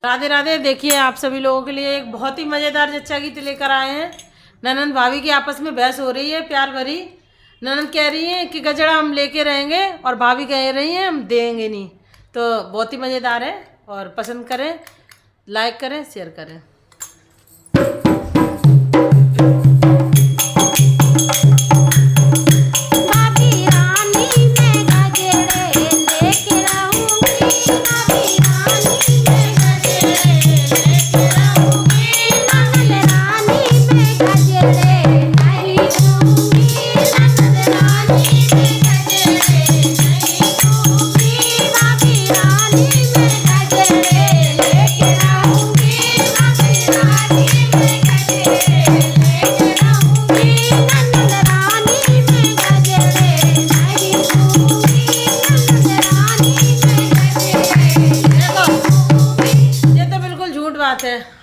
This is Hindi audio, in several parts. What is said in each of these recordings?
राधे राधे। देखिए आप सभी लोगों के लिए एक बहुत ही मज़ेदार जच्चा गीत लेकर आए हैं। ननंद भाभी की आपस में बहस हो रही है प्यार भरी। ननंद कह रही है कि गजड़ा हम लेके रहेंगे और भाभी कह रही हैं हम देंगे नहीं। तो बहुत ही मज़ेदार है और पसंद करें, लाइक करें, शेयर करें।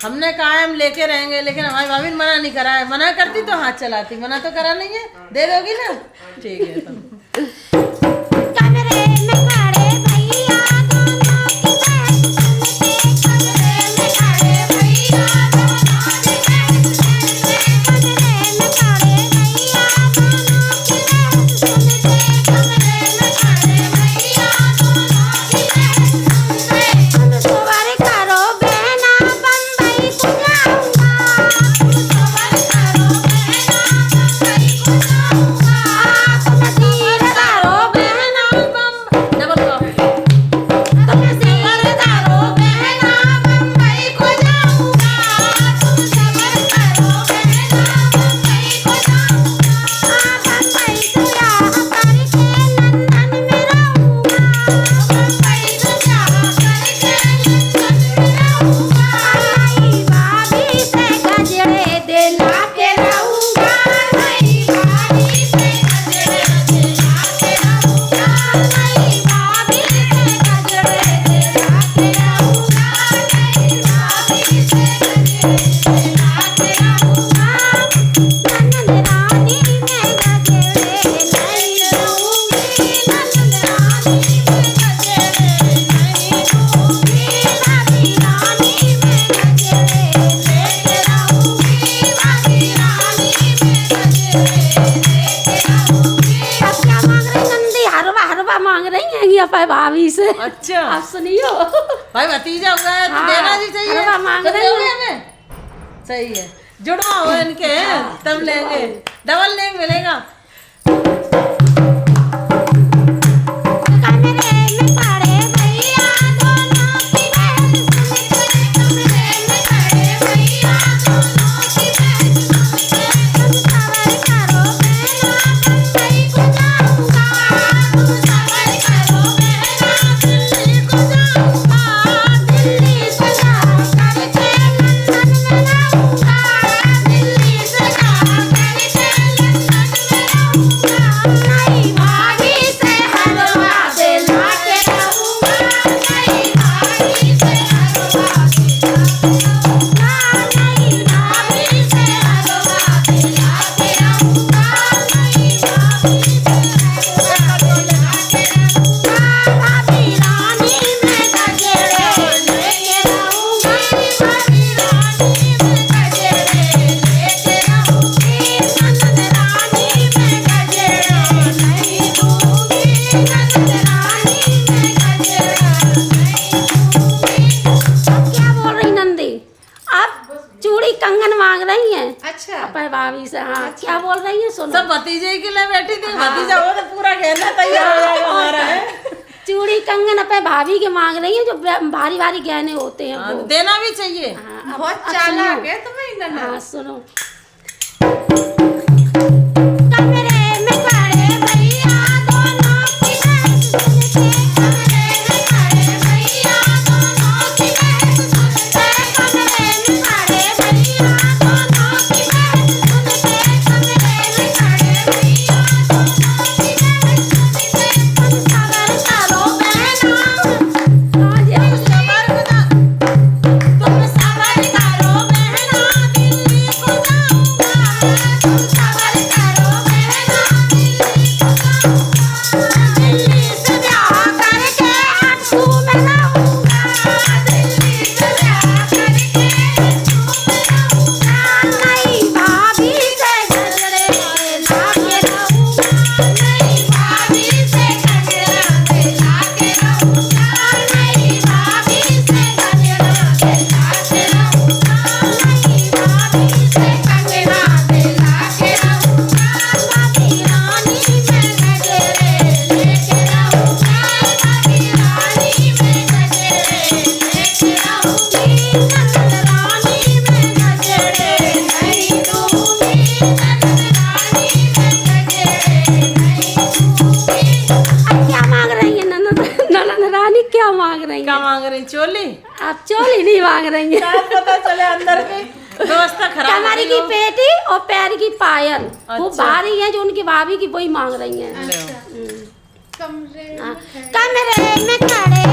हमने कहा है हम लेके रहेंगे, लेकिन हमारी भाभी ने मना नहीं करा है। मना करती तो हाथ चलाती, मना तो करा नहीं है। दे दोगी ना? ठीक है। तो कमरे में खड़े भैया दोनों की बहस सुनते, कमरे में खड़े भैया दोनों की बहस सुनते, कमरे में खड़े भैया दोनों की बहस सुनते, कमरे में खड़े भैया दोनों की बहस सुनते। हम सवार करो बहना बम्बई को जाऊंगा, तुम सवार करो बहना बम्बई को जाऊंगा, तुम तीर करो बहना डबल करो। तुम सबर करो बहना बम्बई को जाऊंगा, तुम सबर करो बहना बम्बई को जाऊंगा, बम्बई से ब्याह करके लंदन में रहूंगा, बम्बई से ब्याह करके लंदन में रहूंगा, नई भाभी से गजरे दिला के रहूंगा, नई भाभी से गजरे दिला के रहूंगा, नई भाभी से गजरे दिला के रहूंगा, नई भाभी से गजरे दिला के रहूंगा। ननद रानी में गजरे नहीं दूंगी, ननद रानी में गजरे नहीं दूंगी, भाभी रानी में गजरे लेके रहूंगी, भाभी रानी में गजरे लेके रहूंगी। अब क्या मांग रही नंदी? हरवा हरवा मांग रही हैं ये अपने भाभी से। अच्छा आप सुनियो। भाई भतीजा हुआ है तो हाँ, देना भी चाहिए। हलवा मांग तो रही दोगे हैं। हमें? सही है, जुड़वा हो इनके तब लेंगे, डबल लेंगे मिलेगा। कमरे में खड़े भैया दोनों की बहस सुनते, कमरे में खड़े भैया दोनों की बहस सुनते, तुम सबर करो बहना बम्बई को जाऊंगा, तुम सबर करो बहना दिल्ली को जाऊंगा, दिल्ली से जा करके लंदन में रहूंगा, दिल्ली से जा करके लंदन में रहूंगा, नई भाभी से हलवा दिला के रहूंगा, नई भाभी से हलवा दिला के रहूंगा, नई भाभी से हलवा दिला के रहूंगा, नई भाभी से हलवा दिला के रहूंगा, भाभी रानी में गजरे लेके रहूंगा, भाभी रानी में गजरे लेके रहूंगी, ननद रानी में गजरे नहीं दूंगी, ननद रानी में गजरे नहीं दूंगी। अब क्या बोल रही नंदी? आप चूड़ी कंगन मांग रही हैं अच्छा अपने भाभी से। हाँ, क्या बोल रही हैं सुनो। सब भतीजे के लिए बैठी थी। भतीजा हो तो पूरा गहना तैयार हो जाएगा हमारा है। चूड़ी कंगन अपने भाभी के मांग रही हैं, जो भारी भारी गहने होते हैं हाँ, वो। देना भी चाहिए। हाँ, बहुत अब चालाक सुनो। है तुम्हें नन्ना। हाँ सुनो। कमरे में खड़े भैया दोनों की बहस सुनते, कमरे में खड़े भैया दोनों की बहस सुनते, कमरे में खड़े भैया दोनों की बहस सुनते, कमरे में खड़े भैया दोनों की बहस सुनते, तुम सबर करो बहना, तुम सबर करो बहना दिल्ली को जाऊंगा, ही नहीं मांग रही है। शायद पता चले अंदर की व्यवस्था खराब कमर की पेटी और पैर की पायल वो अच्छा। भारी है, जो उनकी भाभी की वही मांग रही है। अच्छा। कमरे में खड़े